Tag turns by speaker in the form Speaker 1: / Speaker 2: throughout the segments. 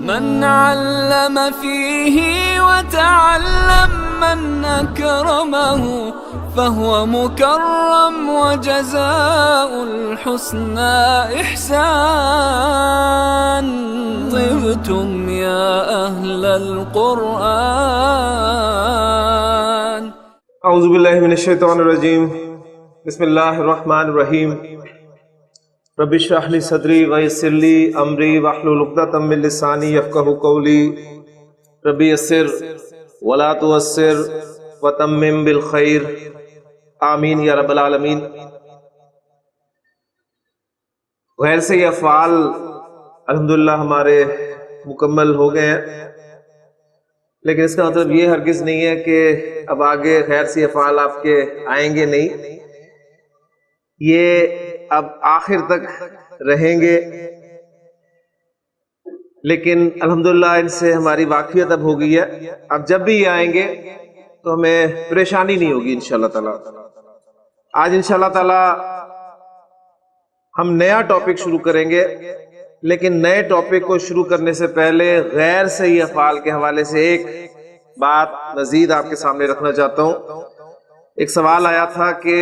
Speaker 1: من علم فيه وتعلم من أكرمه فهو مكرم وجزاء الحسنى إحسان. طبتم يا أهل القرآن.
Speaker 2: اعوذ باللہ من الشیطان الرجیم. بسم اللہ الرحمن الرحیم. رب اشرح لی صدری ویسر لی امری واحلل عقدۃ من لسانی یفقہوا قولی. رب یسر ولا تعسر وتمم بالخیر. آمین یا رب العالمین. غیر سے یہ افعال الحمدللہ ہمارے مکمل ہو گئے ہیں، لیکن اس کا مطلب یہ ہرگز نہیں ہے کہ اب آگے غیر سی افعال آپ کے آئیں گے نہیں. یہ اب آخر تک رہیں گے، لیکن الحمدللہ ان سے ہماری واقفیت اب ہو گئی ہے. اب جب بھی یہ آئیں گے تو ہمیں پریشانی نہیں ہوگی انشاءاللہ تعالی. آج انشاءاللہ تعالی ہم نیا ٹاپک شروع کریں گے، لیکن نئے ٹاپک کو شروع کرنے سے پہلے غیر صحیح افعال کے حوالے سے ایک بات مزید آپ کے سامنے رکھنا چاہتا ہوں. ایک سوال آیا تھا کہ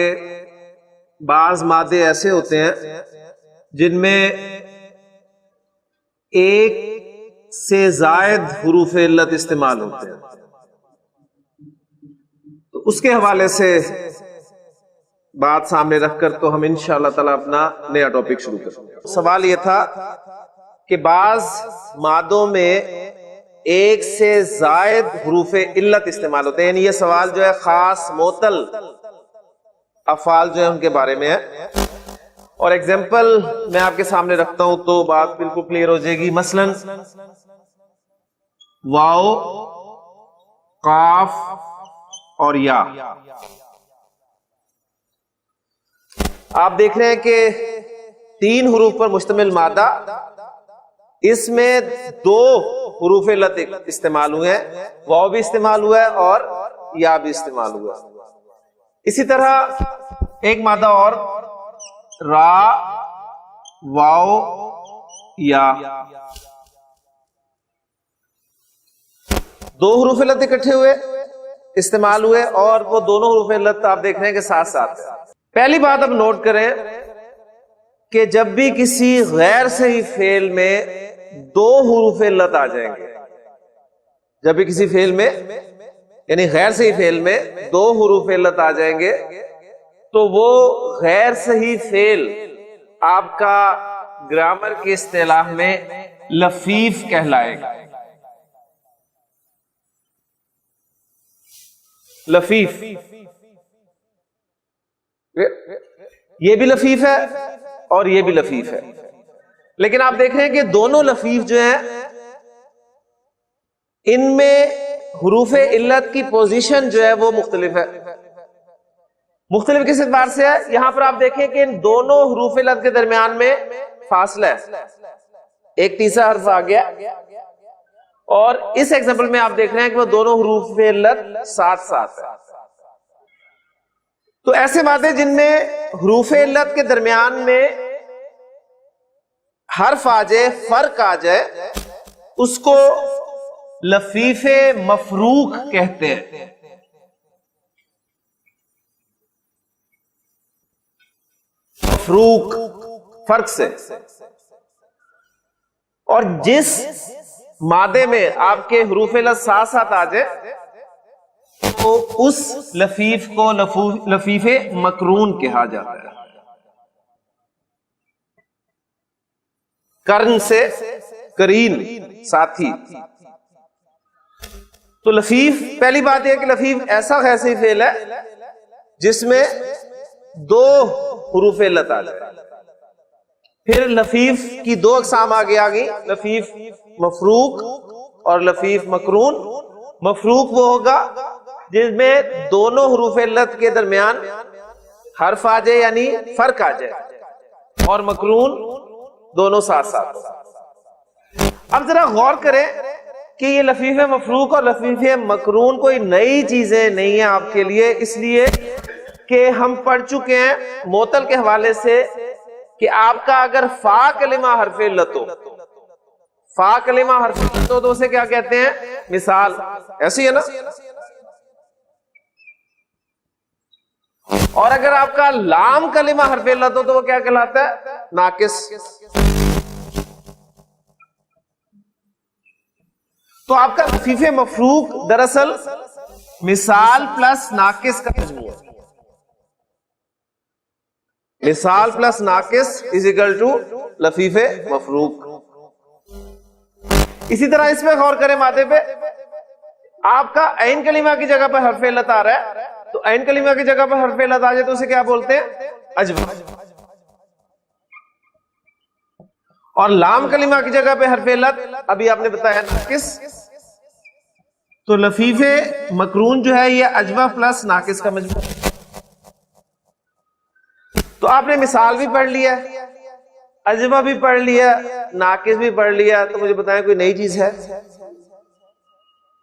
Speaker 2: بعض مادے ایسے ہوتے ہیں جن میں ایک سے زائد حروف علت استعمال ہوتے ہیں، تو اس کے حوالے سے بات سامنے رکھ کر تو ہم انشاءاللہ تعالی اپنا نیا ٹاپک شروع کریں گے. سوال یہ تھا کہ بعض مادوں میں ایک سے زائد حروف علت استعمال ہوتے ہیں، یعنی یہ سوال جو ہے خاص معطل افعال جو ہیں ان کے بارے میں ہے. اور ایگزامپل میں آپ کے سامنے رکھتا ہوں تو بات بالکل کلیئر ہو جائے گی. مثلا واو، قاف اور یا. آپ دیکھ رہے ہیں کہ 3 حروف پر مشتمل مادہ، اس میں 2 حروف علت استعمال ہوئے ہیں، واو بھی استعمال ہوا ہے اور یا بھی استعمال ہوا ہے. اسی طرح ایک مادہ اور را، واو، یا. 2 حروف علت اکٹھے ہوئے استعمال ہوئے اور وہ دونوں حروف علت آپ دیکھ رہے ہیں کہ ساتھ ساتھ ہیں. پہلی بات اب نوٹ کریں کہ جب بھی کسی غیر صحیح فعل میں 2 حروف علت آ جائیں گے، جب بھی کسی فعل میں یعنی غیر صحیح فعل میں 2 حروف علت آ جائیں گے تو وہ غیر صحیح فعل آپ کا گرامر کی اصطلاح میں لفیف کہلائے گا. لفیف، یہ بھی لفیف ہے اور یہ بھی لفیف ہے، لیکن آپ دیکھ رہے ہیں کہ دونوں لفیف جو ہیں ان میں حروف علت کی پوزیشن جو ہے وہ مختلف ہے. مختلف کس اعتبار سے ہے؟ یہاں پر آپ دیکھیں کہ ان دونوں حروف علت کے درمیان میں فاصلہ ہے، ایک تیسرا حرف آ گیا. اور اس ایگزامپل میں آپ دیکھ رہے ہیں کہ وہ دونوں حروف علت ساتھ ساتھ ہے. تو ایسے مادے جن میں حروف علت کے درمیان میں حرف آ جائے، فرق آ جائے، اس کو لفیف مفروق کہتے ہیں. مفروق فرق سے. اور جس مادے میں آپ کے حروف علت ساتھ ساتھ آ جائے تو اس لفیف کو لفیف مقرون کہا جاتا ہے. قرن سے قرین، ساتھی. تو لفیف، پہلی بات یہ کہ لفیف ایسا غیر صحیح فعل ہے جس میں 2 حروف علت آ جائے. پھر لفیف کی 2 اقسام آگے آ گئی، لفیف مفروق اور لفیف مقرون. مفروق وہ ہوگا جس میں دونوں حروف علت کے درمیان حرف آ جائے یعنی فرق آ جائے، اور مقرون دونوں ساتھ ساتھ. اب ذرا غور کریں کہ یہ لفیف مفروق اور لفیف مقرون کوئی نئی چیزیں نہیں ہیں آپ کے لیے، اس لیے کہ ہم پڑھ چکے ہیں معطل کے حوالے سے کہ آپ کا اگر فا کلمہ حرف علت ہو، فا کلمہ حرف علت ہو تو اسے کیا کہتے ہیں؟ مثال. ایسی ہے نا. اور اگر آپ کا لام کلمہ حرف علت ہو تو وہ کیا کہلاتا ہے؟ ناقص. تو آپ کا لفیف مفروق دراصل مثال پلس ناقص کا مجموعہ. مثال پلس ناقص از اکول ٹو لفیف مفروق. اسی طرح اس پہ غور کریں مادے پہ. آپ کا عین کلمہ کی جگہ پر حرف علت آ رہا ہے تو عین کلمہ کی جگہ پر حرف علت آ جائے تو اسے کیا بولتے ہیں؟ اجوف. اور لام کلمہ کی جگہ پہ حرف علت ابھی آپ نے بتایا ناقص. تو لفیف مقرون جو ہے یہ اجوف پلس ناقص کا مجموعہ. تو آپ نے مثال بھی پڑھ لیا، اجوف بھی پڑھ لیا، ناقص بھی پڑھ لیا. تو مجھے بتائیں کوئی نئی چیز ہے؟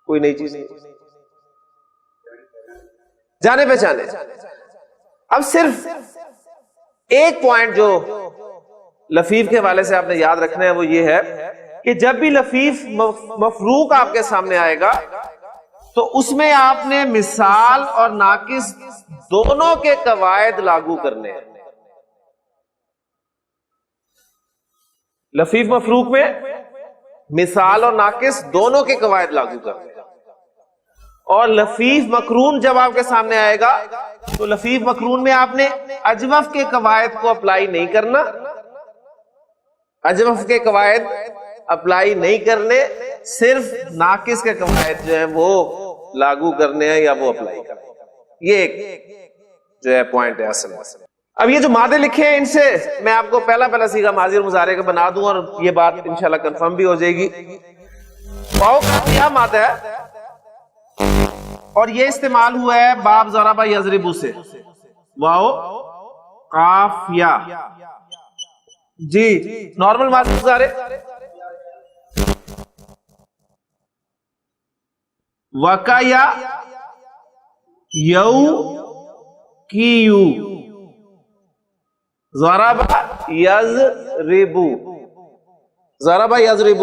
Speaker 2: کوئی نئی چیز نہیں. جانے پہچانے. اب صرف ایک پوائنٹ جو لفیف کے حوالے سے آپ نے یاد رکھنا ہے وہ یہ ہے کہ جب بھی لفیف مفروق آپ کے سامنے آئے گا تو اس میں آپ نے مثال اور ناقص دونوں کے قواعد لاگو کرنے ہیں. لفیف مفروق میں مثال اور ناقص دونوں کے قواعد لاگو کرنے ہیں. اور لفیف مقرون جب آپ کے سامنے آئے گا تو لفیف مقرون میں آپ نے اجوف کے قواعد کو اپلائی نہیں کرنا. اجوف کے قواعد اپلائی نہیں کرنے، صرف ناقص کے قواعد جو ہیں وہ لاگو کرنے ہیں یا وہ اپلائی کرنے. یہ ایک جو ہے پوائنٹ ہے اصل. اب یہ جو مادے لکھے ہیں ان سے میں آپ کو پہلا صیغہ ماضی اور مضارع کا بنا دوں اور یہ بات انشاءاللہ کنفرم بھی ہو جائے گی. واو کا کیا مادہ ہے اور یہ استعمال ہوا ہے باب ضرب یضرب سے. واو قاف یا جی نارمل ماضی مضارع وقع یا یو کی یو ضرب یضرب ضرب یضرب.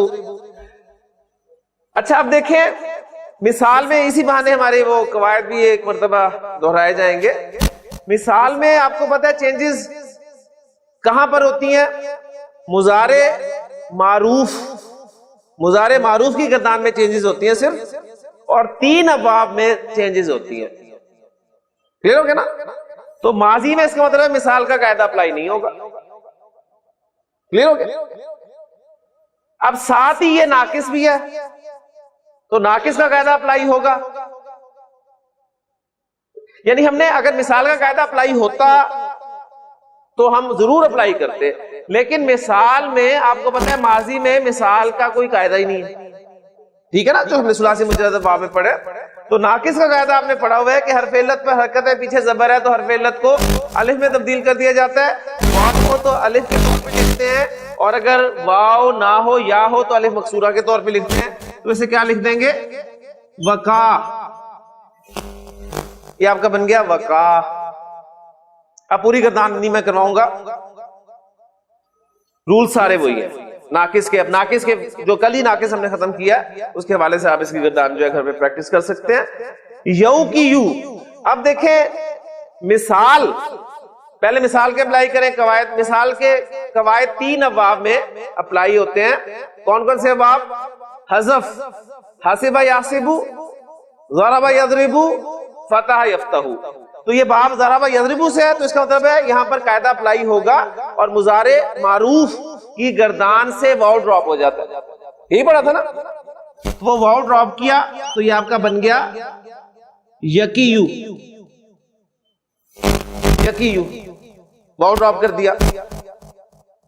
Speaker 2: اچھا اب دیکھیں مثال میں اسی بہانے ہمارے وہ قواعد بھی ایک مرتبہ دہرائے جائیں گے. مثال میں آپ کو پتہ ہے چینجز کہاں پر ہوتی ہیں؟ مضارع معروف کی گردان میں چینجز ہوتی ہیں صرف، اور 3 ابواب میں چینجز ہوتی ہیں. کلیئر ہو گیا نا؟ تو ماضی میں اس کا مطلب مثال کا قاعدہ اپلائی نہیں ہوگا. کلیئر ہو گیا؟ اب ساتھ ہی یہ ناقص بھی ہے تو ناقص کا قاعدہ اپلائی ہوگا. یعنی ہم نے اگر مثال کا قاعدہ اپلائی ہوتا تو ہم ضرور اپلائی کرتے، لیکن مثال میں آپ کو پتہ ہے ماضی میں مثال کا کوئی قاعدہ ہی نہیں ہے. ٹھیک ہے نا؟ جو ہم نے ثلاثی مجرد ابواب میں پڑھے. تو ناقص کا قاعدہ آپ نے پڑھا ہوا ہے کہ حرف علت پہ حرکت ہے، پیچھے زبر ہے تو حرف علت کو الف میں تبدیل کر دیا جاتا ہے. واو ہو تو الف کے طور پہ لکھتے ہیں، اور اگر واو نہ ہو یا ہو تو الف مکسورہ کے طور پہ لکھتے ہیں. تو اسے کیا لکھ دیں گے؟ وقع. یہ آپ کا بن گیا وقع. اب پوری گردان نہیں میں کرواؤں گا، رول سارے وہی ہیں ناقص کے. اب ناقص کے جو کل ہی ناقص ہم نے ختم کیا اس کے حوالے سے آپ اس کی گردان جو ہے گھر پہ پریکٹس کر سکتے ہیں. یو کی یو. اب دیکھیں مثال، پہلے مثال کے اپلائی کریں قواعد. مثال کے قواعد 3 ابواب میں اپلائی ہوتے ہیں. کون کون سے ابواب؟ حذف، حاسب یحسب، ضرب یضرب، فتح یفتح. تو یہ باب ضرب یضرب سے ہے تو اس کا مطلب ہے یہاں پر قاعدہ اپلائی ہوگا اور مضارع معروف کی گردان سے واو ڈراپ ہو جاتا ہے. یہی پڑھا تھا نا؟ وہ واو ڈراپ کیا تو یہ آپ کا بن گیا یکیو. یکیو واو ڈراپ کر دیا.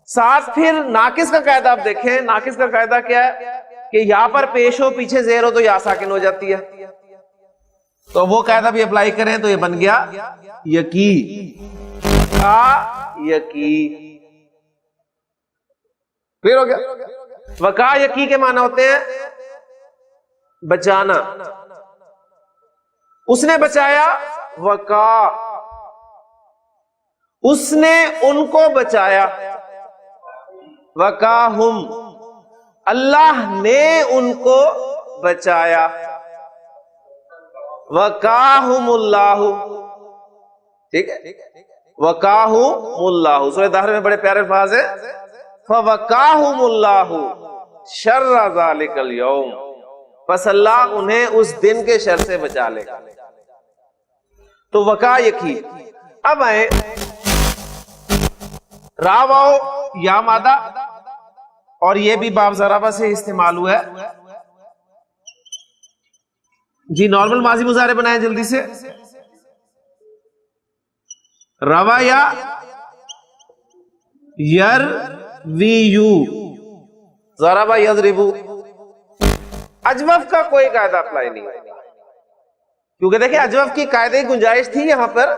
Speaker 2: ساتھ پھر ناقص کا قاعدہ آپ دیکھیں. ناقص کا قاعدہ کیا ہے کہ یہاں پر پیش ہو پیچھے زیر ہو تو یا ساکن ہو جاتی ہے. تو وہ قاعدہ بھی اپلائی کریں تو یہ بن گیا یکی. یکی کلیئر ہو گیا؟ وقع یکی کے معنی ہوتے ہیں بچانا. اس نے بچایا وقع، اس نے ان کو بچایا وقعہم. اللہ نے ان کو بچایا. وقاہم اللہ, ٹھیک ہے, وقاہم اللہ. سورہ دہر میں بڑے پیارے الفاظ ہیں, فوقاہم اللہ شر ذالک اليوم, پس اللہ انہیں اس دن کے شر سے بچا لے گا. تو وقا یکی. اب آئے را واو یا مادہ, اور یہ بھی باب ضربہ سے استعمال ہوا ہے. جی نارمل ماضی مضارع بنائیں جلدی سے. روا یا یرویو, ضربہ یضربو. اجوف کا کوئی قاعدہ اپلائی نہیں ہے, کیونکہ دیکھیں اجوف کی قاعدے کی گنجائش تھی. یہاں پر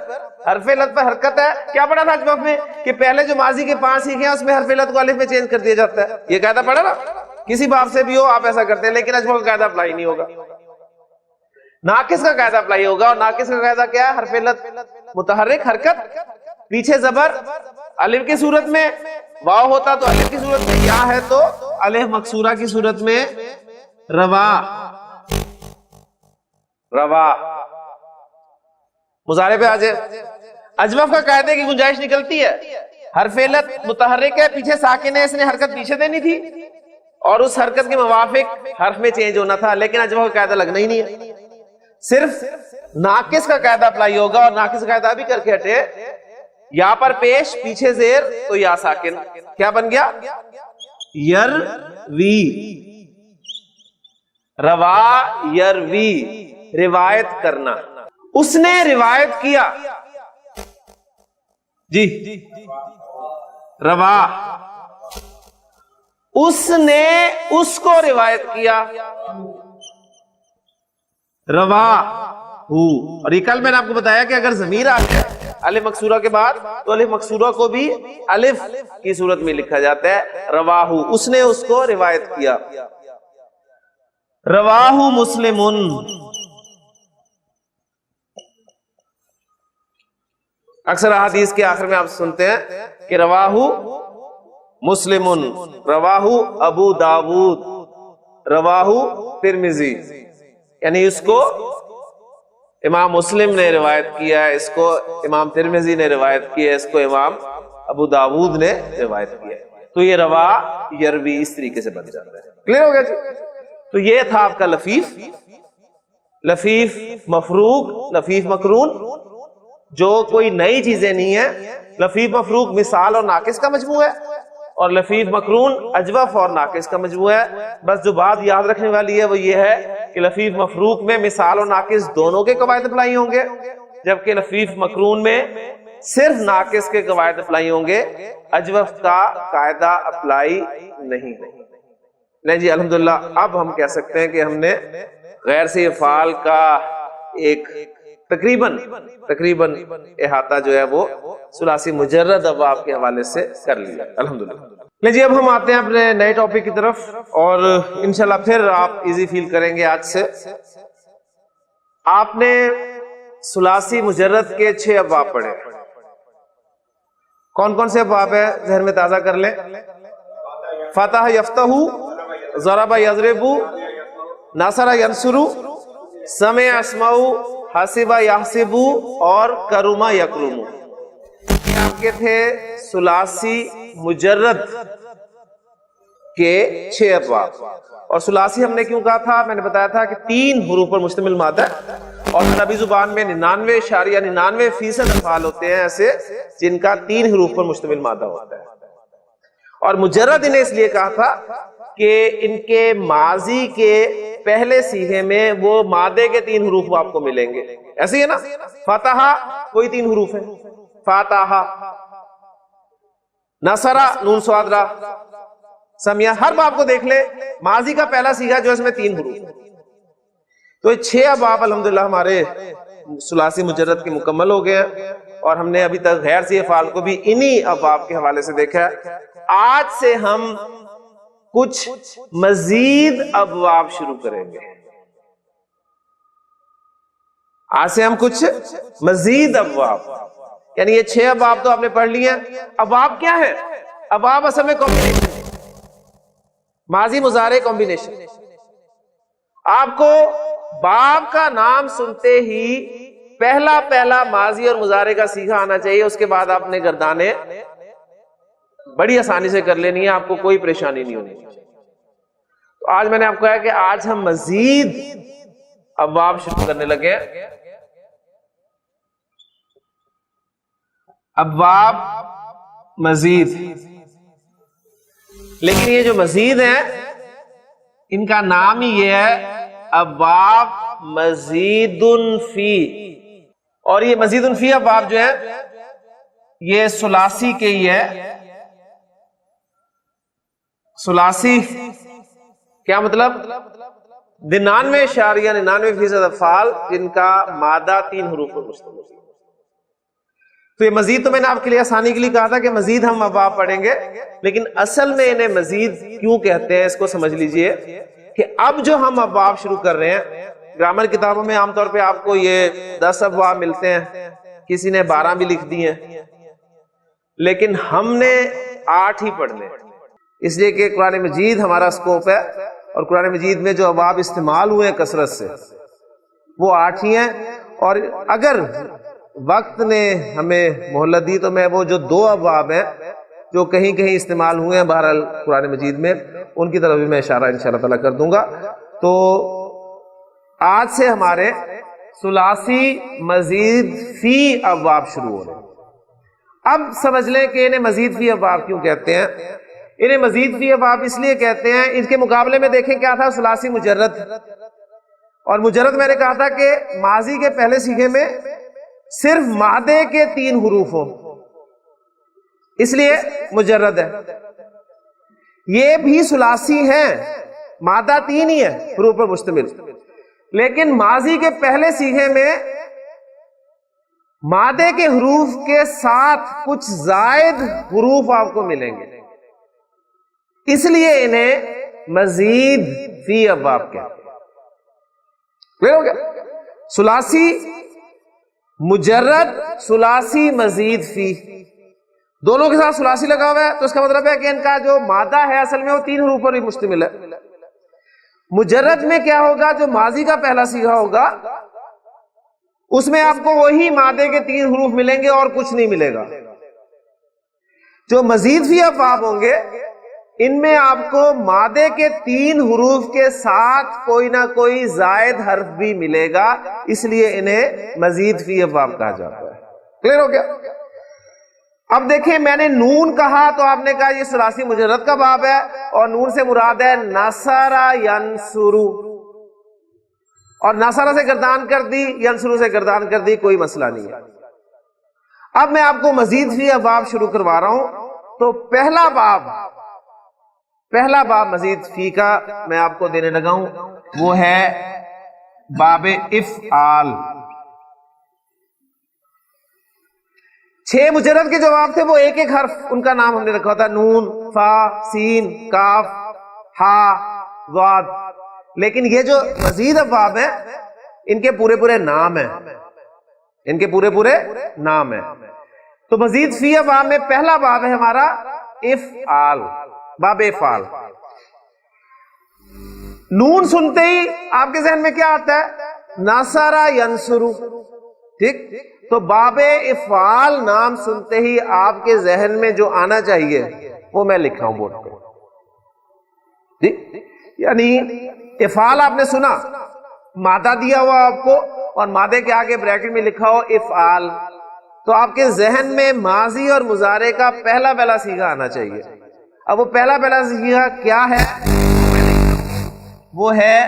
Speaker 2: حرف علت پر حرکت ہے. کیا پڑھا تھا اجوف میں کہ پہلے جو ماضی کے 5 سیکھے ہیں اس میں حرف علت کو الف میں چینج کر دیا جاتا ہے. یہ قاعدہ پڑھا نا, کسی باب سے بھی ہو آپ ایسا کرتے ہیں, لیکن اجوف کا قاعدہ اپلائی نہیں ہوگا. ناقص کا قاعدہ اپلائی ہوگا, اور ناقص کا قاعدہ کیا ہے؟ حرف علت متحرک حرکت, پیچھے زبر, الف کی صورت میں واو ہوتا تو الف کی صورت میں, یا ہے تو الف مکسورہ کی صورت میں روا. روا مضارع پہ آ جائے. اجوف کا قاعدے کی گنجائش نکلتی ہے, حرف علت متحرک ہے, پیچھے ساکن ہے, اس نے حرکت پیچھے دینی تھی اور اس حرکت کے موافق حرف میں چینج ہونا تھا, لیکن اجوف کا قاعدہ لگنا ہی نہیں ہے. صرف ناقص کا قاعدہ اپلائی ہوگا, اور ناقص کا قاعدہ بھی کر کے ہٹے. یا پر پیش, پیچھے زیر, تو یا ساکن. کیا بن گیا؟ یروی. روا یروی, روایت کرنا. اس نے روایت کیا. جی روا, اس نے اس کو روایت کیا. روا ہو. اور یہ کل میں نے آپ کو بتایا کہ اگر ضمیر آ جائے الف مکسورہ کے بعد تو الف مکسورہ کو بھی الف کی صورت میں لکھا جاتا ہے. رواہو, اس نے اس کو روایت کیا. رواہو مسلمن. اکثر احادیث کے آخر میں آپ سنتے ہیں کہ رواہو مسلمن, رواہو ابو داود, رواہو ترمذی, یعنی اس کو امام مسلم نے روایت کیا ہے, اس کو امام ترمذی نے روایت کیا ہے, اس کو امام ابو داود نے روایت کیا ہے. تو یہ روا یروی اس طریقے سے بن جاتا ہے. کلیئر ہو گیا جی؟ تو یہ تھا آپ کا لفیف. لفیف مفروق, لفیف مقرون, جو کوئی نئی چیزیں نہیں ہیں. لفیف مفروق مثال اور ناقص کا مجموعہ ہے, اور لفیف مقرون اجوف اور ناقص کا مجموعہ ہے. بس جو بات یاد رکھنے والی ہے وہ یہ ہے کہ لفیف مفروق میں مثال اور ناقص دونوں کے قواعد اپلائی ہوں گے, جبکہ لفیف مقرون میں صرف ناقص کے قواعد اپلائی ہوں گے, اجوف کا قاعدہ اپلائی نہیں. نہیں جی الحمدللہ, اب ہم کہہ سکتے ہیں کہ ہم نے غیر سے افعال کا ایک تقریباً احاطہ جو ہے وہ ثلاثی مجرد ابواب کے حوالے سے کر لیا الحمدللہ. لے جی اب ہم آتے ہیں اپنے نئے ٹاپک کی طرف, اور انشاءاللہ پھر آپ ایزی فیل کریں گے. آج سے آپ نے ثلاثی مجرد کے 6 ابواب پڑھے. کون کون سے ابواب ہے ذہن میں تازہ کر لیں. فتح یفتح, ضرب یضرب, نصر ینصر, سمع یسمع, حسب یحسب, اور کرم یکرم. یہ آپ کے تھے ثلاثی مجرد کے 6 ابواب. اور ثلاثی ہم نے کیوں کہا تھا؟ میں نے بتایا تھا کہ 3 حروف پر مشتمل مادہ ہے, اور عربی زبان میں 99.99% افعال ہوتے ہیں ایسے جن کا 3 حروف پر مشتمل مادہ ہوتا ہے. اور مجرد انہیں اس لیے کہا تھا کہ ان کے ماضی کے پہلے صیغے میں وہ مادے کے 3 حروف آپ کو ملیں گے. ایسے ہی ہے نا, فتح کوئی 3 حروف ہے, فاتح, نصرہ نون صاد را, سمیا. ہر باب کو دیکھ لے, ماضی کا پہلا صیغہ جو اس میں 3 حروف. تو 6 ابواب الحمدللہ ہمارے ثلاثی مجرد کے مکمل ہو گئے ہیں, اور ہم نے ابھی تک غیر سی افعال کو بھی انہی ابواب کے حوالے سے دیکھا ہے. آج سے ہم کچھ مزید ابواب شروع کریں گے. آج سے ہم کچھ مزید ابواب, یعنی یہ 6 ابواب تو آپ نے پڑھ لیے ہیں. ابواب کیا ہے؟ ابواب اصل میں کمبینیشن. ماضی مضارع کمبینیشن. آپ کو باب کا نام سنتے ہی پہلا ماضی اور مضارع کا سیغہ آنا چاہیے. اس کے بعد آپ نے گردانیں بڑی آسانی سے کر لینی ہے, آپ کو کوئی پریشانی نہیں ہونی. تو آج میں نے آپ کو کہا کہ آج ہم مزید ابواب شروع کرنے لگے ہیں. ابواب مزید, لیکن یہ جو مزید ہیں ان کا نام ہی یہ ہے ابواب مزید فی. اور یہ مزید فی ابواب جو ہے یہ ثلاثی کے ہی ہے. ثلاثی کیا مطلب؟ 99.99% افعال جن کا مادہ 3 حروف پر مشتمل. تو یہ مزید تو میں نے آپ کے لیے آسانی کے لیے کہا تھا کہ مزید ہم ابواب پڑھیں گے, لیکن اصل میں انہیں مزید کیوں کہتے ہیں اس کو سمجھ لیجئے کہ اب جو ہم ابواب شروع کر رہے ہیں, گرامر کتابوں میں عام طور پہ آپ کو یہ 10 ابواب ملتے ہیں, کسی نے 12 بھی لکھ دی ہیں, لیکن ہم نے 8 ہی پڑھنے, اس لیے کہ قرآن مجید ہمارا سکوپ ہے, اور قرآن مجید میں جو ابواب استعمال ہوئے ہیں کثرت سے وہ 8 ہی ہیں. اور اگر وقت نے ہمیں مہلت دی تو میں وہ جو 2 ابواب ہیں جو کہیں کہیں استعمال ہوئے ہیں بہرحال قرآن مجید میں, ان کی طرف بھی میں اشارہ انشاءاللہ تعالیٰ کر دوں گا. تو آج سے ہمارے ثلاثی مزید فی ابواب شروع ہو رہے ہیں. اب سمجھ لیں کہ انہیں مزید فی ابواب کیوں کہتے ہیں. انہیں مزید فی ابواب اس لیے کہتے ہیں, ان کے مقابلے میں دیکھیں کیا تھا ثلاثی مجرد, اور مجرد میں نے کہا تھا کہ ماضی کے پہلے صیغے میں صرف مادے کے 3 حروف ہوں, اس لیے مجرد ہے. یہ بھی ثلاثی ہیں, مادہ 3 ہی ہے حروف پر مشتمل, لیکن ماضی کے پہلے صیغے میں مادے کے حروف کے ساتھ کچھ زائد حروف آپ کو ملیں گے, اس لیے انہیں مزید فی ابواب کہتے ہیں. کلیئر ہو گیا؟ ثلاثی مجرد, ثلاثی مزید فی, دونوں کے ساتھ ثلاثی لگا ہوا ہے, تو اس کا مطلب ہے کہ ان کا جو مادہ ہے اصل میں وہ 3 حروف پر ہی مشتمل ہے. مجرد میں کیا ہوگا, جو ماضی کا پہلا صیغہ ہوگا اس میں آپ کو وہی مادے کے 3 حروف ملیں گے اور کچھ نہیں ملے گا. جو مزید فی ابواب ہوں گے ان میں آپ کو مادے کے 3 حروف کے ساتھ کوئی نہ کوئی زائد حرف بھی ملے گا, اس لیے انہیں مزید فی ابواب کہا جاتا ہے. کلیئر ہو گیا؟ اب دیکھیں میں نے نون کہا تو آپ نے کہا یہ ثلاثی مجرد کا باب ہے, اور نون سے مراد ہے نصر ینصر, اور نصر سے گردان کر دی, ینصر سے گردان کر دی, کوئی مسئلہ نہیں ہے. اب میں آپ کو مزید فی ابواب شروع کروا رہا ہوں. تو پہلا باب مزید فی کا میں آپ کو دینے لگا ہوں, وہ ہے باب افعال. 6 مجرد کے جواب تھے, وہ ایک ایک حرف ان کا نام ہم نے رکھا تھا, نون, فا, سین, کاف, ہا, ضاد. لیکن یہ جو مزید ابواب ہیں ان کے پورے نام ہیں, ان کے پورے نام ہیں. تو مزید فی ابواب میں پہلا باب ہے ہمارا افعال, باب افعال. نون سنتے ہی آپ کے ذہن میں کیا آتا ہے؟ نصر ینصر. ٹھیک, تو باب افعال نام سنتے ہی آپ کے ذہن میں جو آنا چاہیے وہ میں لکھا ہوں بورڈ پہ. ٹھیک, یعنی افعال آپ نے سنا, مادہ دیا ہوا آپ کو اور مادے کے آگے بریکٹ میں لکھا ہو افعال, تو آپ کے ذہن میں ماضی اور مضارع کا پہلا صیغہ آنا چاہیے. اب وہ پہلا صیغہ کیا ہے؟ وہ ہے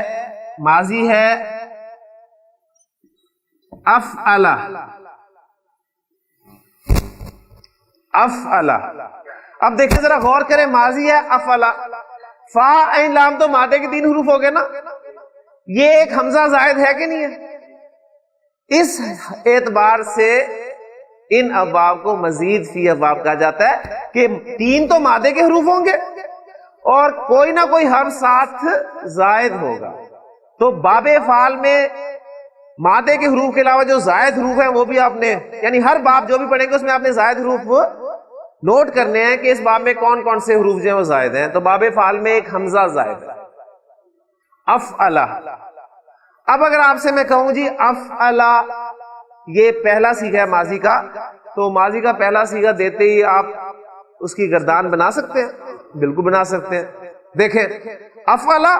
Speaker 2: ماضی ہے افعل. افعل. اب دیکھیں ذرا غور کریں, ماضی ہے افعل, فا عین لام تو مادے کے 3 حروف ہو گئے نا, یہ ایک حمزہ زائد ہے کہ نہیں ہے؟ اس اعتبار سے ان ابواب کو مزید فی ابواب کہا جاتا ہے کہ 3 تو مادے کے حروف ہوں گے اور کوئی نہ کوئی حرف ساتھ زائد ہوگا. تو باب افعال میں مادے کے حروف کے علاوہ جو زائد حروف ہیں وہ بھی آپ نے, یعنی ہر باب جو بھی پڑھیں گے اس میں آپ نے زائد حروف نوٹ کرنے ہیں کہ اس باب میں کون کون سے حروف جو ہیں وہ زائد ہیں. تو باب فعل میں ایک حمزہ زائد ہے, افعلا. اب اگر آپ سے میں کہوں جی افعلا یہ پہلا صیغہ ہے ماضی کا, تو ماضی کا پہلا صیغہ دیتے ہی آپ اس کی گردان بنا سکتے ہیں؟ بالکل بنا سکتے ہیں. دیکھیں افعلا,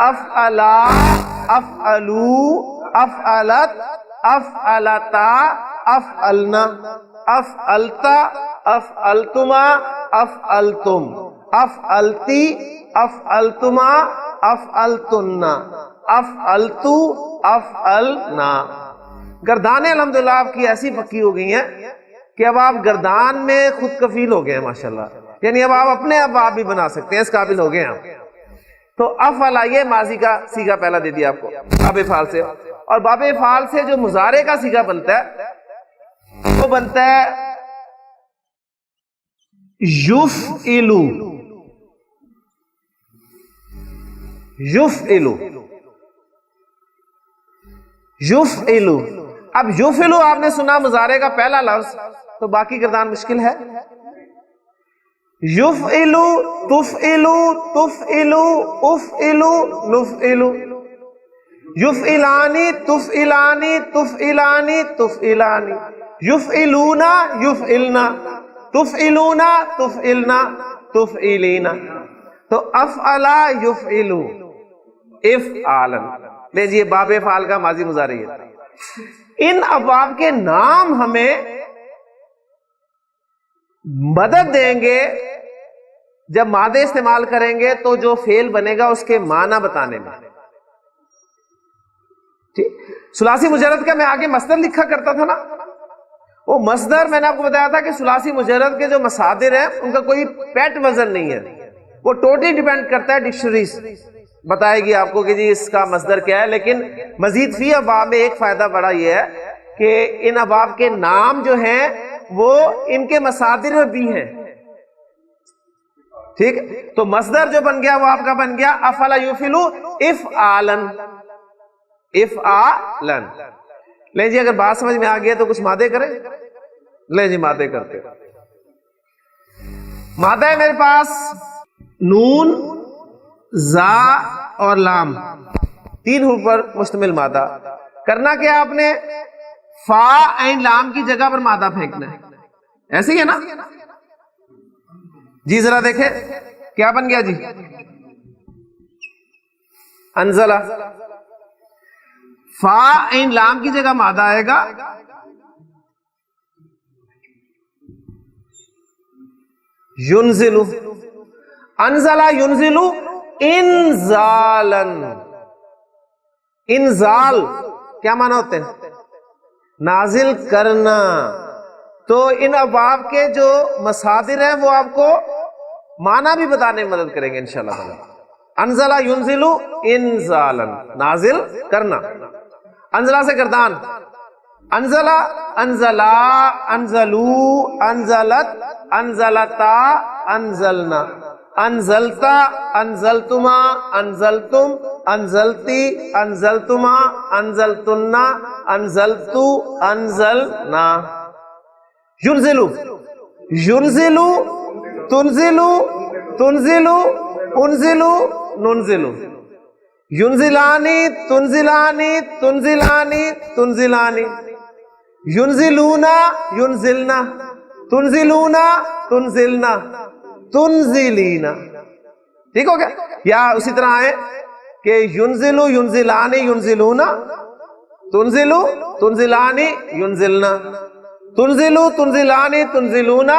Speaker 2: افعلا, افعلو, افعلت, افعلتا, افعلنا, افعلتا, افعلتما, افعلتم, افعلتی, افعلتما, افعلتن, افعلتو, افعلنا. گردانیں الحمدللہ آپ کی ایسی پکی ہو گئی ہیں کہ اب آپ گردان میں خود کفیل ہو گئے ہیں ماشاءاللہ, یعنی اب آپ اپنے اب آپ بھی بنا سکتے ہیں, اس قابل ہو گئے ہیں آپ. تو افعلا یہ ماضی کا صیغہ پہلا دے دیا آپ کو باب فعل سے. اور باب فعل سے جو مضارع کا صیغہ بنتا ہے وہ بنتا ہے یفعلو, یفعلو, یفعلو. اب یفعلو آپ نے سنا مضارع کا پہلا لفظ, تو باقی گردان مشکل ہے. یفعلو, تفعلو, تفعلو, افعلو, نفعلو. یفعلانی, تفعلانی, تفعلانی, تفعلانی. یفعلونا, یفعلنا, تفعلونا, تفعلنا, تفعلینا. تو افعلا یفعلو افعالا. لیجئے باب فعل کا ماضی مضارع ہے. ان ابواب کے نام ہمیں مدد دیں گے جب مادے استعمال کریں گے تو جو فعل بنے گا اس کے معنی بتانے میں. ثلاثی مجرد کا میں آگے مصدر لکھا کرتا تھا نا, وہ مصدر میں نے آپ کو بتایا تھا کہ ثلاثی مجرد کے جو مصادر ہیں ان کا کوئی پیٹ وزن نہیں ہے, وہ ٹوٹلی ڈیپینڈ کرتا ہے ڈکشنریز بتائے گی آپ کو کہ جی اس کا مصدر کیا ہے. لیکن مزید فی ابواب میں ایک فائدہ بڑا یہ ہے کہ ان ابواب کے نام جو ہیں وہ ان کے مصادر میں بھی ہیں. ٹھیک, تو مصدر جو بن گیا وہ آپ کا بن گیا افعلا یفعلو افعالن, افعالن. لیں جی اگر بات سمجھ میں آ گیا تو کچھ مادے کریں. لیں جی مادے کرتے. مادہ ہے میرے پاس نون, زا اور لام, تین حروف پر مشتمل مادہ. کرنا کیا آپ نے, فا عین لام کی جگہ پر مادہ پھینکنا ہے. ایسے ہی ہے نا جی؟ ذرا دیکھیں کیا بن گیا جی, انزلہ. فا عین لام کی جگہ مادہ آئے گا, ینزلو. انزلہ ینزلو انزالن. انزال کیا معنی ہوتے ہیں؟ نازل کرنا. تو ان ابواب کے جو مصادر ہیں وہ آپ کو معنی بھی بتانے میں مدد کریں گے انشاءاللہ تعالی. انزلہ ینزلو انزالن, نازل کرنا. انزلہ سے گردان, انزلہ, انزلا, انزلو, انزلت, انزلتا, انزلنا, انزلتا, انزلتما, انزلتم, انزلتی, انزلتما, انزلتنا, انزلتو, انزلنا. ینزلو, ینزلو, تنزلو, تنزلو, انزلو, ننزلو. ینزلانی, تنزلانی, تنزلانی, تنزلانی. ینزلونا, ینزلنا, تنزلونا, تنزلنا, تنزلینا. ٹھیک ہو گیا؟ یا اسی طرح آئے کہ ینزلو, ینزلانی, ینزلونا, تنزلو, تنزلانی, ینزلنا, تنزلو, تنزلانی, تنزلونا,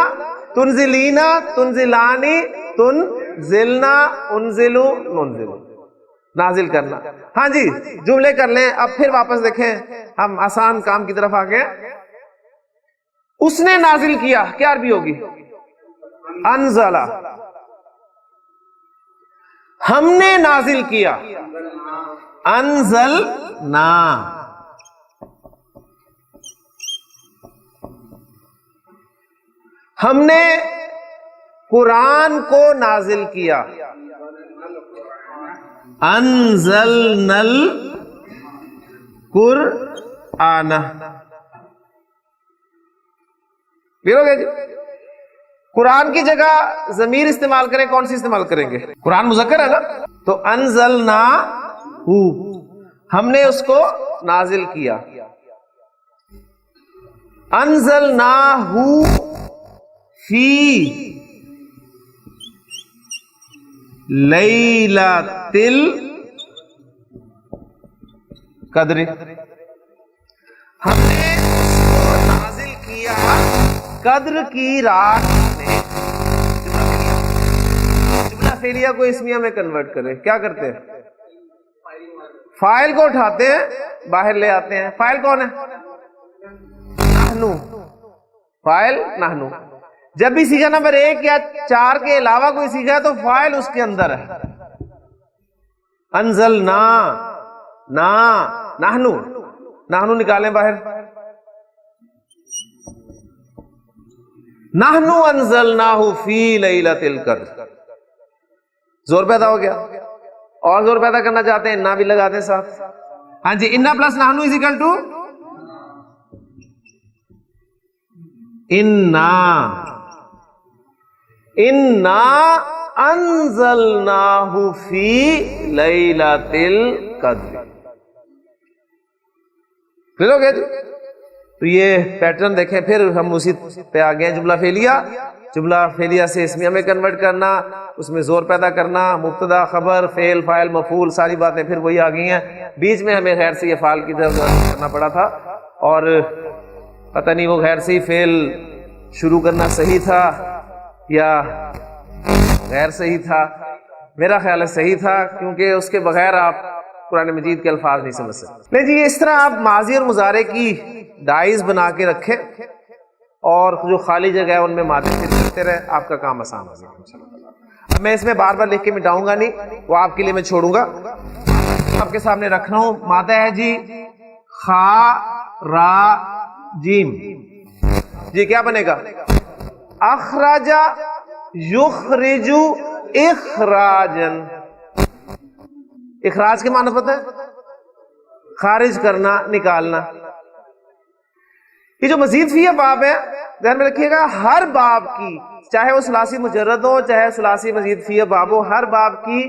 Speaker 2: تنزلینا, تنزلانی, تنزلنا, انزلو, ننزلو. نازل کرنا. ہاں جی جملے کر لیں. اب پھر واپس دیکھیں ہم آسان کام کی طرف آ گئے. اس نے نازل کیا, کیا عربی ہوگی؟ انزلہ. ہم نے نازل کیا, انزلنا. ہم نے قرآن کو نازل کیا, انزلنا القرآن. پھر ہو گیا جی. قرآن کی جگہ ضمیر استعمال کریں، کون سی استعمال کریں گے؟ قرآن مذکر ہے نا، تو انزلنا ہو، ہم نے اس کو نازل کیا. انزلنا ہو فی لیلۃ القدر، ہم نے اس کو نازل کیا قدر کی رات میں. جملہ فعلیہ کو اسمیہ میں کنورٹ کریں، کیا کرتے ہیں؟ فاعل کو اٹھاتے ہیں، باہر لے آتے ہیں. فاعل کون ہے؟ نحنو. فاعل نحنو. جب بھی سیغہ نمبر 1 یا 4 کے علاوہ کوئی سیغہ ہے تو فاعل اس کے اندر ہے. انزلنا، نا، نحنو. نحنو نکالیں باہر. نحنو انزلناہ فی لیلۃ القدر. زور پیدا ہو گیا. اور زور پیدا کرنا چاہتے ہیں انا بھی لگاتے ہیں ساتھ. ہاں جی، انا پلس نحنو از اکول ٹو انا. انا انزلناہ فی لیلۃ القدر. ہو گیا جی. تو یہ پیٹرن دیکھیں. پھر ہم اسی پہ آ گئے. جملہ فعلیہ، جملہ فعلیہ سے اسمیہ میں کنورٹ کرنا، اس میں زور پیدا کرنا، مبتدا خبر فعل فاعل مفعول ساری باتیں پھر وہی آ گئی ہیں. بیچ میں ہمیں غیر سے یہ فعال کی طرف کرنا پڑا تھا، اور پتہ نہیں وہ غیر سے ہی فعل شروع کرنا صحیح تھا یا غیر صحیح تھا. میرا خیال ہے صحیح تھا، کیونکہ اس کے بغیر آپ قرآن مجید کے الفاظ نہیں سمجھ سکتے. نہیں جی، اس طرح آپ ماضی اور مضارع کی ڈائز بنا کے رکھیں اور جو خالی جگہ ہے ان میں ماضی سے لکھتے رہے، آپ کا کام آسان ہو جائے انشاءاللہ. اب میں اس میں بار بار لکھ کے مٹاؤں گا نہیں، وہ آپ کے لیے میں چھوڑوں گا. آپ کے سامنے رکھ رہا ہوں. مادہ ہے جی خا را جیم. جی کیا بنے گا؟ اخراج یخرج اخراجن. اخراج کے معنی پتہ ہے؟ خارج کرنا، نکالنا. یہ جو مزید فیہ باب ہے ذہن میں رکھیے گا، ہر باب کی، چاہے وہ ثلاثی مجرد ہو چاہے ثلاثی مزید فیہ باب ہو، ہر باب کی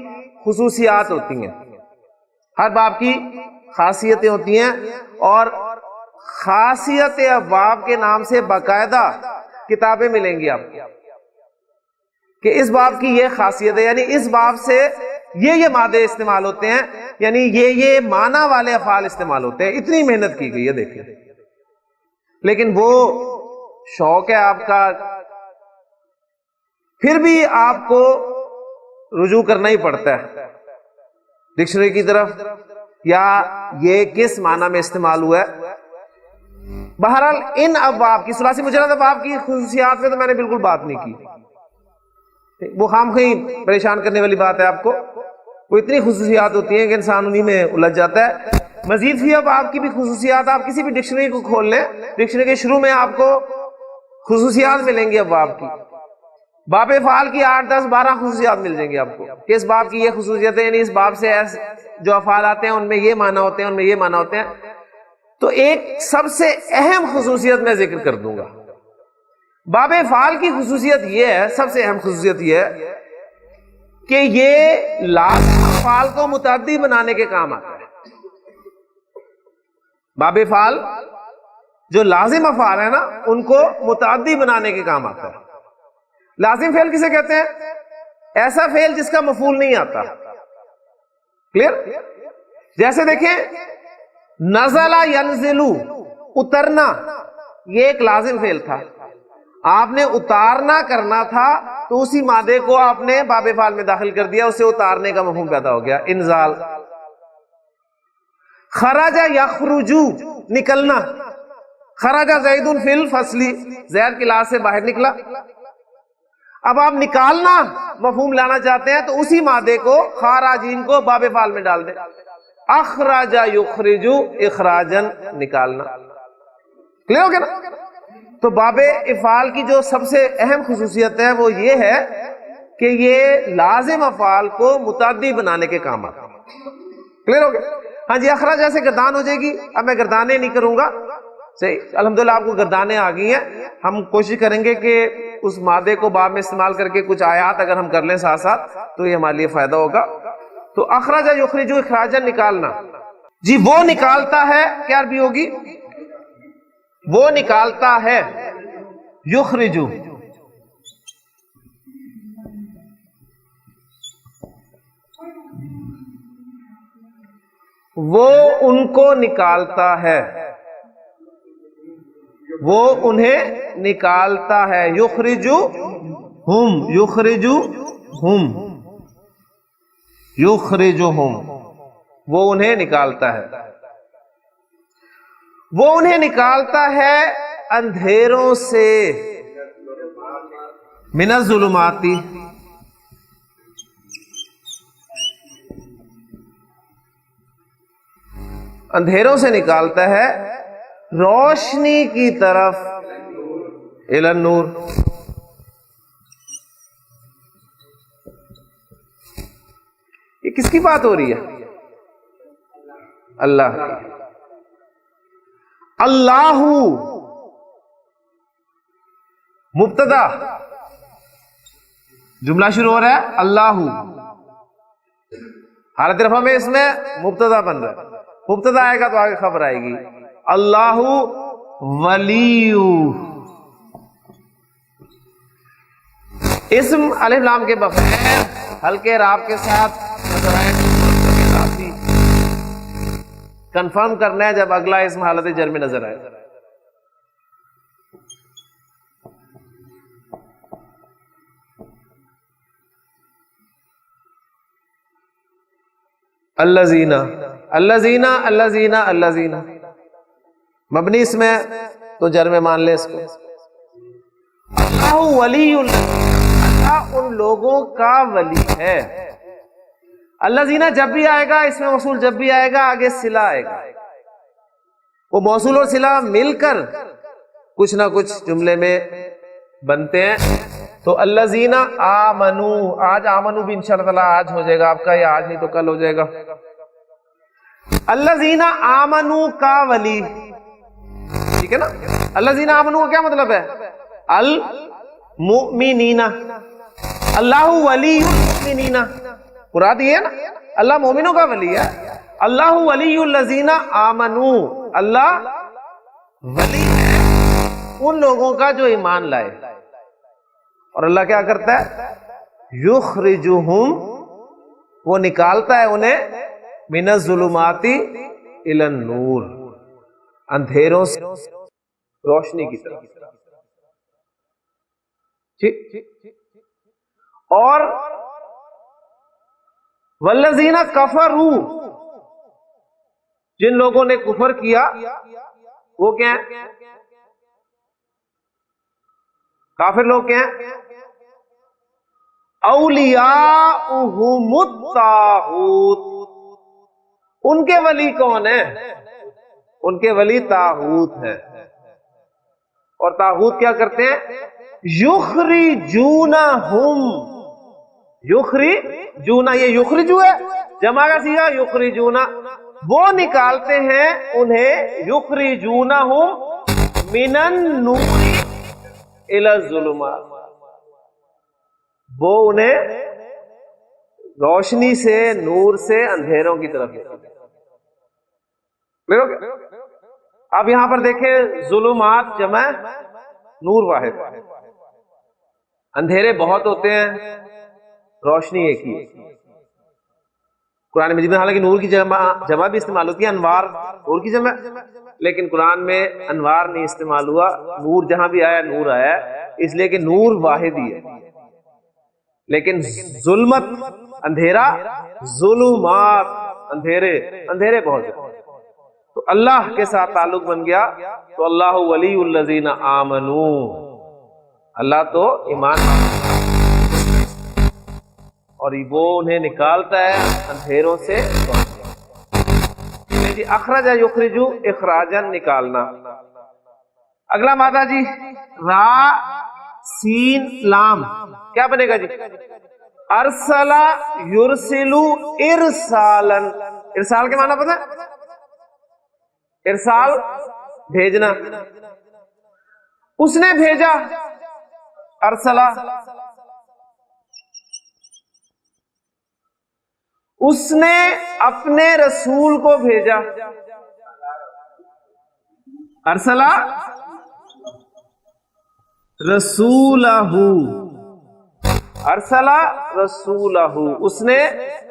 Speaker 2: خصوصیات ہوتی ہیں، ہر باب کی خاصیتیں ہوتی ہیں. اور خاصیت ابواب کے نام سے باقاعدہ کتابیں ملیں گی آپ کو کہ اس باب کی یہ خاصیت ہے، یعنی اس باب سے یہ مادے استعمال ہوتے ہیں، یعنی یہ معنی والے افعال استعمال ہوتے ہیں. اتنی محنت کی گئی ہے دیکھیں. لیکن وہ شوق ہے آپ کا، پھر بھی آپ کو رجوع کرنا ہی پڑتا ہے ڈکشنری کی طرف، یا یہ کس معنی میں استعمال ہوا ہے. بہرحال ان ابواب کی، ثلاثی مجرد ابواب کی خصوصیات میں تو میں نے بالکل بات نہیں کی، وہ خامخواہ پریشان کرنے والی بات ہے آپ کو. وہ اتنی خصوصیات ہوتی ہیں کہ انسان انہی میں الجھ جاتا ہے. مزید فی ابواب کی بھی خصوصیات، آپ کسی بھی ڈکشنری کو کھول لیں، ڈکشنری کے شروع میں آپ کو خصوصیات ملیں گی ابواب کی. باب افعال کی 8 10 12 خصوصیات مل جائیں گی آپ کو کہ اس باب کی یہ خصوصیت ہے، یعنی اس باب سے جو افعال آتے ہیں ان میں یہ معنی ہوتے ہیں، ان میں یہ معنی ہوتے ہیں. تو ایک سب سے اہم خصوصیت میں ذکر کر دوں گا. باب افعال کی خصوصیت یہ ہے، سب سے اہم خصوصیت یہ ہے کہ یہ لازم افعال کو متعدی بنانے کے کام آتا ہے. باب افعال جو لازم افعال ہے نا ان کو متعدی بنانے کے کام آتا ہے. لازم فعل کسے کہتے ہیں؟ ایسا فعل جس کا مفعول نہیں آتا. کلیئر؟ جیسے دیکھیں نزل ینزلو، اترنا، یہ ایک لازم فعل تھا. آپ نے اتارنا کرنا تھا تو اسی مادے کو آپ نے باب افعال میں داخل کر دیا، اسے اتارنے کا مفہوم پیدا ہو گیا، انزال. خرج یخرجو، نکلنا. خرج زید فی الفصل، زید کلاس سے باہر نکلا. اب آپ نکالنا مفہوم لانا چاہتے ہیں تو اسی مادے کو خاراجین کو باب افعال میں ڈال دیں. اخرج یخرج اخراجن، نکالنا. کلیئر ہو گیا نا؟ تو باب افعال کی جو سب سے اہم خصوصیت ہے وہ یہ ہے کہ یہ لازم افعال کو متعدی بنانے کے کام آتا ہے. کلیئر ہو گیا؟ ہاں جی. اخراج ایسے گردان ہو جائے گی. اب میں گردانے نہیں کروں گا، صحیح. الحمدللہ آپ کو گردانے آ گئی ہیں. ہم کوشش کریں گے کہ اس مادے کو باب میں استعمال کر کے کچھ آیات اگر ہم کر لیں ساتھ ساتھ تو یہ ہمارے لیے فائدہ ہوگا. تو اخرج یخرج اخراجا نکالنا، جی وہ نکالتا ہے، کیا عربی ہوگی؟ وہ نکالتا ہے، یخرج، وہ ان کو نکالتا ہے، وہ انہیں نکالتا ہے. یخرجہم، یخرجہم، یخرجہم، وہ انہیں نکالتا ہے. وہ انہیں نکالتا ہے اندھیروں سے، من الظلمات، اندھیروں سے نکالتا ہے روشنی کی طرف، الی النور. یہ کس کی بات ہو رہی ہے؟ اللہ کی. اللہ مبتدا، جملہ شروع ہو رہا ہے اللہ، حالت رفع میں اس میں مبتدا بن رہا ہے. مبتدا آئے گا تو آگے خبر آئے گی. اللہ ولی، اسم الف لام کے بغیر ہلکے راب کے ساتھ نظر آئے کنفرم کرنا ہے جب اگلا اسم حالت جر میں نظر آئے. الذین، الذین، الذین، الذین مبنی اس میں تو جر میں مان لے اس کو. اللہ ولی، اللہ ان لوگوں کا ولی ہے. الذین جب بھی آئے گا، اس میں موصول جب بھی آئے گا آگے صلہ آئے گا. وہ موصول اور صلہ مل کر کچھ نہ کچھ جملے میں بنتے ہیں. تو الذین آمنو، آج آمنو بھی انشاءاللہ تعالی آج ہو جائے گا آپ کا، یا آج نہیں تو کل ہو جائے گا. الذین آمنو کا ولی، ٹھیک ہے نا. الذین آمنو کا کیا مطلب ہے؟ المؤمنین. اللہ ولی المؤمنین، مراد یہ ہے نا اللہ مومنوں کا ولی ہے. اللہ ولی الذین آمنو، اللہ ولی ہے ان لوگوں کا جو ایمان لائے. اور اللہ کیا کرتا ہے؟ یخرجہم، وہ نکالتا ہے انہیں من الظلمات الی النور، اندھیروں سے روشنی کی طرف. ٹھیک. اور والذین کفروا، جن لوگوں نے کفر کیا وہ کیا ہیں؟ کافر لوگ کیا ہیں؟ اولیاؤہم الطاغوت، ان کے ولی کون ہے؟ ان کے ولی طاغوت ہے. اور طاغوت کیا کرتے ہیں؟ یخرجونہم، یخرجونا، یہ یخرجو ہے جمع کا صیغہ، یخرجونا، وہ نکالتے ہیں انہیں، یخرجونہم من النور الی الظلمات، وہ انہیں روشنی سے، نور سے اندھیروں کی طرف. اب یہاں پر دیکھیں ظلمات جمع، نور واحد. اندھیرے بہت ہوتے ہیں، روشنی ایک ہی. قرآن مجید میں حالانکہ نور کی جمع بھی استعمال ہوتی ہے، انوار نور کی جمع، لیکن قرآن میں انوار نہیں استعمال ہوا. نور جہاں بھی آیا نور آیا، اس لیے کہ نور واحد ہی ہے. لیکن ظلمت اندھیرا، ظلمات اندھیرے، اندھیرے بہت ہیں. تو اللہ کے ساتھ تعلق بن گیا تو اللہ ولی الذین آمنو، اللہ تو ایمان اور وہ انہیں نکالتا ہے اندھیروں سے. جی اخرج یخرجو، اخراجا نکالنا. اگلا مادہ جی را سین لام، کیا بنے گا جی؟ ارسلا یرسلو ارسالن. ارسال کے معنی پتہ ہے؟ ارسال بھیجنا. اس نے بھیجا، ارسلہ، اس نے اپنے رسول کو بھیجا. ارسلہ رسولہ، ارسلہ رسولہ، اس نے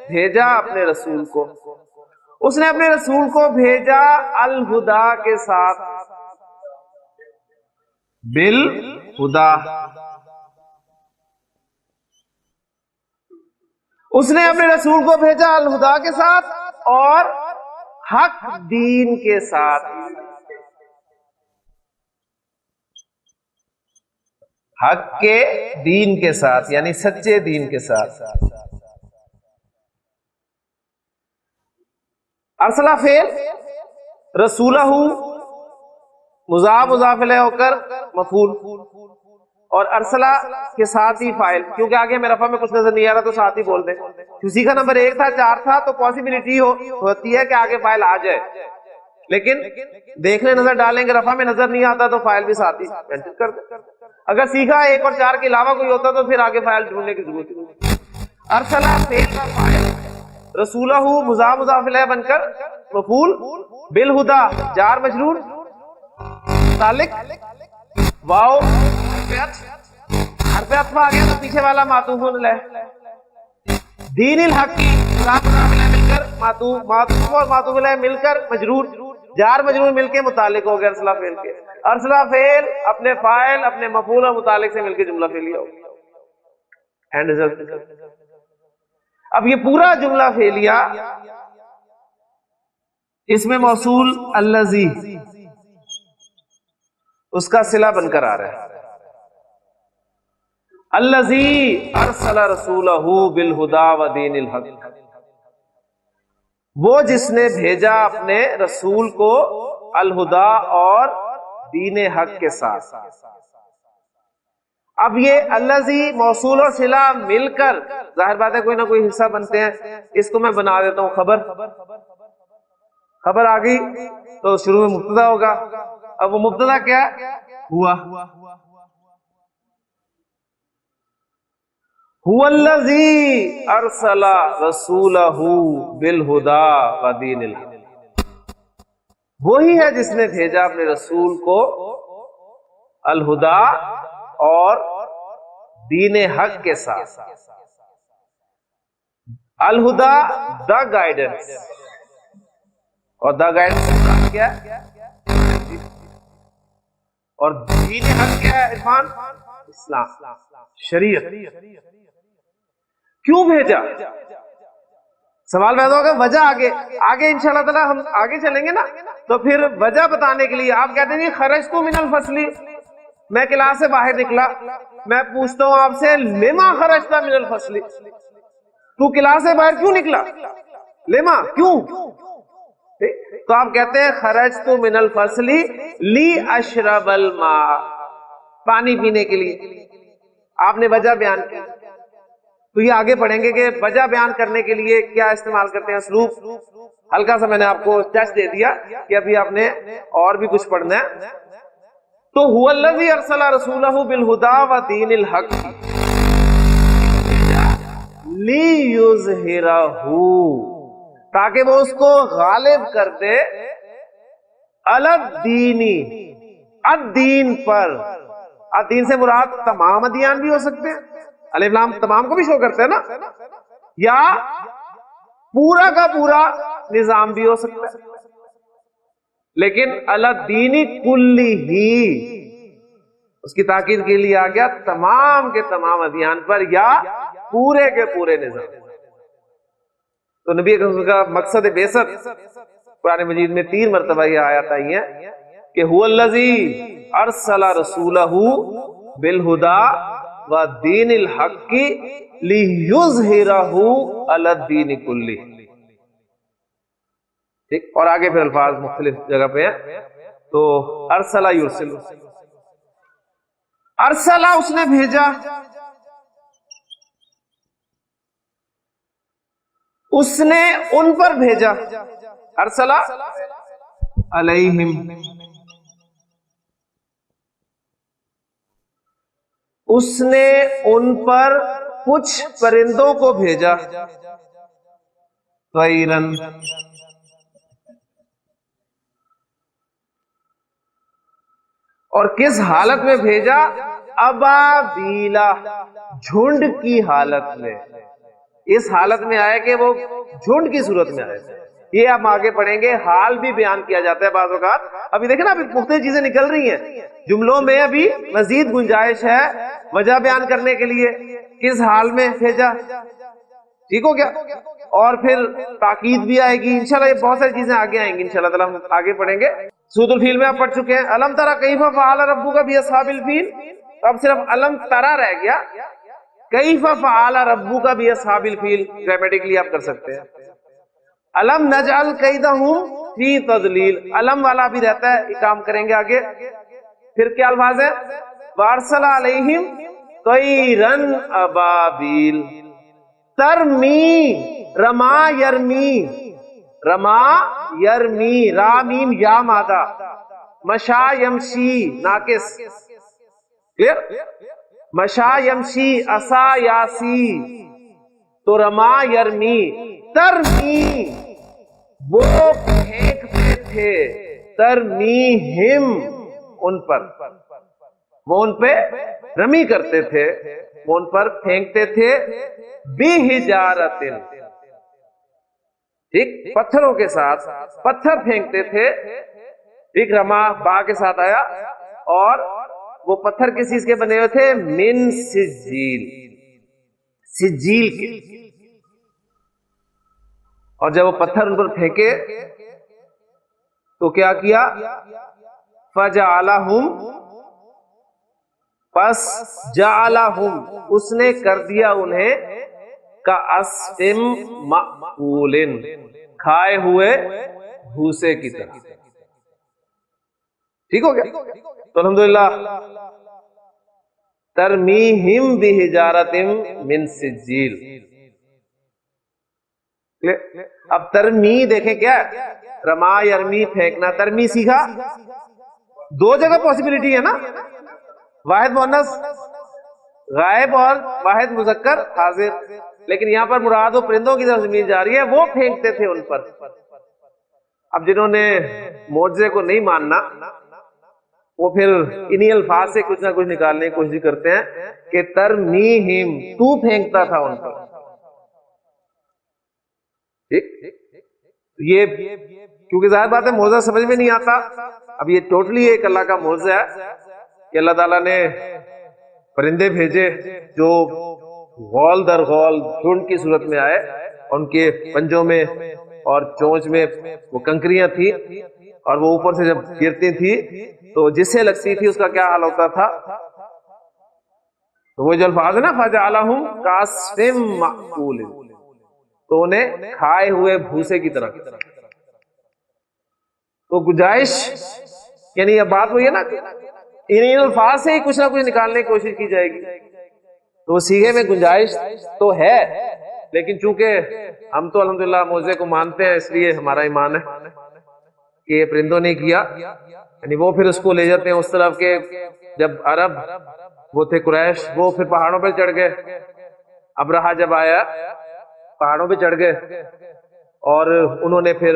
Speaker 2: بھیجا اپنے رسول کو. اس نے اپنے رسول کو بھیجا الہدا کے ساتھ، بالہدا. اس نے اپنے رسول کو بھیجا الہدا کے ساتھ اور حق دین کے ساتھ. حق کے دین کے ساتھ یعنی سچے دین کے ساتھ. ارسلہ فعل، رسولہ مضاف مضاف الیہ ہو کر مفعول، اور ارسلہ کے ساتھ ہی فاعل. کیونکہ آگے میں رفع میں کچھ نظر نہیں آ رہا تو ساتھ ہی بول دیں. کسی کا نمبر 1 تھا 4 تھا تو پاسبلٹی ہوتی ہے کہ آگے فاعل آ جائے، لیکن دیکھنے نظر ڈالیں گے رفع میں نظر نہیں آتا تو فاعل بھی ساتھ ہی مینشن کر دیں. اگر سیکھا 1 اور 4 کے علاوہ کوئی ہوتا تو پھر آگے فاعل ڈھونڈنے کی ضرورت نہیں. ارسلہ فعل کا فاعل، رسولہ مضاف مضاف الیہ بن کر مفعول، بالہدا جار مجرور، متعلق واو حرف عطف آ گیا تو پیچھے والا معطوف علیہ. دین الحق کی مضاف مضاف الیہ مل کر معطوف اور معطوف علیہ مل کر مجرور، جار مجرور مل کے متعلق ہو گیا ارسلہ فعل کے. ارسلہ فعل اپنے فاعل اپنے مفعول اور متعلق سے مل کے جملہ فعلیہ ہو گیا. And result. اب یہ پورا جملہ فعلیہ اس میں موصول الذی اس کا صلہ بن کر آ رہا ہے. الذی ارسل رسولہ بالہدا ودین الحق، وہ جس نے بھیجا اپنے رسول کو الہدا اور دین حق کے ساتھ. اب یہ الذی موصول اور صلہ مل کر ظاہر بات ہے کوئی نہ کوئی حصہ بنتے ہیں. اس کو میں بنا دیتا ہوں خبر. خبر آ گئی تو شروع میں مبتدا ہوگا. اب وہ مبتدا کیا ہوا؟ هو الذی ارسل رسولہ بالہدا ودین الحق، وہی ہے جس نے بھیجا اپنے رسول کو الہدا اور دین حق کے ساتھ. الہدا دا گائیڈنس، اور دا گائیڈنس کیا ہے؟ اور دین حق کیا ہے عرفان؟ اسلام، شریعت. کیوں بھیجا؟ سوال پیدا ہوگا وجہ. آگے انشاءاللہ تعالی ہم آگے چلیں گے نا تو پھر وجہ بتانے کے لیے آپ کہتے ہیں خرجت من الفصل، میں کلاس سے باہر نکلا، میں پوچھتا ہوں آپ سے لما خرجت من الفصل، تو کلاس سے باہر کیوں نکلا؟ لما کیوں؟ تو آپ کہتے ہیں خرجت من الفصل لی اشرب الماء، پانی پینے کے لیے. آپ نے وجہ بیان کی تو یہ آگے پڑھیں گے کہ وجہ بیان کرنے کے لیے کیا استعمال کرتے ہیں اسلوب. ہلکا سا میں نے آپ کو ٹچ دے دیا کہ ابھی آپ نے اور بھی کچھ پڑھنا ہے. تو هو الذی ارسل رسولہ بالہدا ودین الحق لیظہرہ، تاکہ وہ اس کو غالب کر دے علی الدین، الدین پر. الدین سے مراد تمام ادیان بھی ہو سکتے ہیں، الف لام تمام کو بھی شو کرتے ہیں نا، یا پورا کا پورا نظام بھی ہو سکتا ہے. لیکن الدین کلی ہی اس کی تاکید کے لیے آ گیا تمام کے تمام ادیان پر یا پورے کے پورے نظام. تو نبی اکرم کا مقصد بعثت قرآن مجید میں 3 مرتبہ یہ آیات آئی ہیں کہ هو الذی ارسل رسولہ بالہدا ودین الحق لیظہرہ علی الدین کلہ. ٹھیک، اور آگے پھر الفاظ مختلف جگہ پہ ہیں. تو ارسلہ یرسل، ارسلہ اس نے بھیجا، اس نے ان پر بھیجا. ارسلہ علیہم، اس نے ان پر کچھ پرندوں کو بھیجا، طیرن، اور کس حالت میں بھیجا؟ ابابیلا، جھنڈ کی حالت میں. اس حالت میں آئے کہ وہ جھنڈ کی صورت میں آئے. یہ آپ آگے پڑھیں گے، حال بھی بیان کیا جاتا ہے بعض اوقات. ابھی دیکھیں نا، ابھی مختلف چیزیں نکل رہی ہیں جملوں میں، ابھی مزید گنجائش ہے وجہ بیان کرنے کے لیے. کس حال میں بھیجا، ٹھیک ہو گیا. اور پھر تاکید بھی آئے گی انشاءاللہ. یہ بہت ساری چیزیں آگے آئیں گی انشاءاللہ تعالی، ہم آگے پڑھیں گے. سورۃ الفیل میں آپ پڑھ چکے ہیں. الم ترى کیف فعل ربک باصحاب الفیل. اب صرف الم ترى رہ گیا. کیف فعل ربک باصحاب الفیل گرامیٹیکلی آپ کر سکتے ہیں. الم نجعل کیدہم فی تضلیل، الم والا بھی رہتا ہے، یہ کام کریں گے آگے. پھر کیا الفاظ ہیں؟ وارسل علیہم طیرن ابابیل. ترمی، رما یرمی، رما یرمی، رامیم یا مادہ. مشا یمشی، ناقص، کلیئر. مشا یمشی، اسا یاسی، تو رما یرمی. ترمی، وہ پھینکتے تھے، ترمیہم، ان پر، وہ ان پہ رمی کرتے تھے، وہ ان پر پھینکتے تھے. بحجارۃ، ٹھیک، پتھروں کے ساتھ، پتھر پھینکتے تھے. ٹھیک، رما با کے ساتھ آیا. اور وہ پتھر کس چیز کے بنے ہوئے تھے؟ من سجیل، سجیل کے. اور جب وہ پتھر ان پر پھینکے تو کیا کیا؟ فجعلہم، پس جعلہم، اس نے کر دیا انہیں کعصف مأکول، کھائے ہوئے بھوسے کی طرح. ٹھیک ہو گیا. تو الحمدللہ ترمیہم بحجارۃ من سجیل. اب ترمی دیکھیں کیا ہے؟ رما یرمی، پھینکنا. ترمی سیکھا، دو جگہ پاسبلٹی ہے نا، واحد مؤنث غائب اور واحد مذکر حاضر. لیکن یہاں پر مراد و پرندوں کی طرف زمین جا رہی ہے، وہ پھینکتے تھے ان پر. اب جنہوں نے معجزے کو نہیں ماننا، وہ پھر انہی الفاظ سے کچھ نہ کچھ نکالنے کی کوشش کرتے ہیں کہ ترمیہم، تو پھینکتا تھا ان پر. یہ کیونکہ ظاہر بات ہے معجزہ سمجھ میں نہیں آتا. اب یہ ٹوٹلی ایک اللہ کا معجزہ ہے کہ اللہ تعالیٰ نے پرندے بھیجے جو غول در غول جھنڈ کی صورت میں آئے. ان کے پنجوں میں اور چونچ میں وہ کنکریاں تھی، اور وہ اوپر سے جب گرتی تھی تو جس سے لگتی تھی اس کا کیا حال ہوتا تھا؟ تو وہ جو الفاظ ہے نا، فجعلہم کعصف مأکول، تو انہیں کھائے ہوئے بھوسے کی طرح. تو گنجائش، یعنی یہ بات وہی ہے نا، ان الفاظ سے ہی کچھ نہ کچھ نکالنے کی کوشش کی جائے گی. تو سیغے میں گنجائش تو ہے، لیکن چونکہ ہم تو الحمدللہ معجزے کو مانتے ہیں، اس لیے ہمارا ایمان ہے کہ یہ پرندوں نے کیا. یعنی وہ پھر اس کو لے جاتے ہیں اس طرف کے، جب عرب وہ تھے قریش، وہ پھر پہاڑوں پہ چڑھ گئے. ابرہا جب آیا پہاڑوں پہ چڑھ گئے اور انہوں نے پھر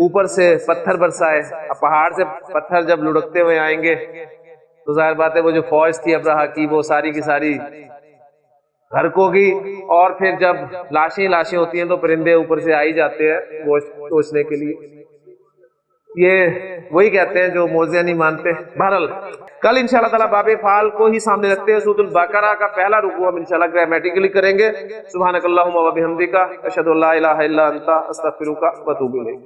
Speaker 2: اوپر سے پتھر برسائے. اب پہاڑ سے پتھر جب لڑکتے ہوئے آئیں گے تو ظاہر بات ہے وہ جو فوج تھی ابرہا کی، وہ ساری کی ساری غرق ہوگی. اور پھر جب لاشیں لاشیں ہوتی ہیں تو پرندے اوپر سے آئی جاتے ہیں گوشت نوچنے کے لیے. یہ وہی کہتے ہیں جو معجزے نہیں مانتے. بہرحال کل انشاءاللہ تعالیٰ باب فعال کو ہی سامنے رکھتے ہیں سورۃ البقرہ کا پہلا رکوع ہم انشاءاللہ گرامیٹیکلی کریں گے. سبحانک اللہم و بحمدک، اشہد ان لا الہ الا انت، استغفرک و اتوب الیک.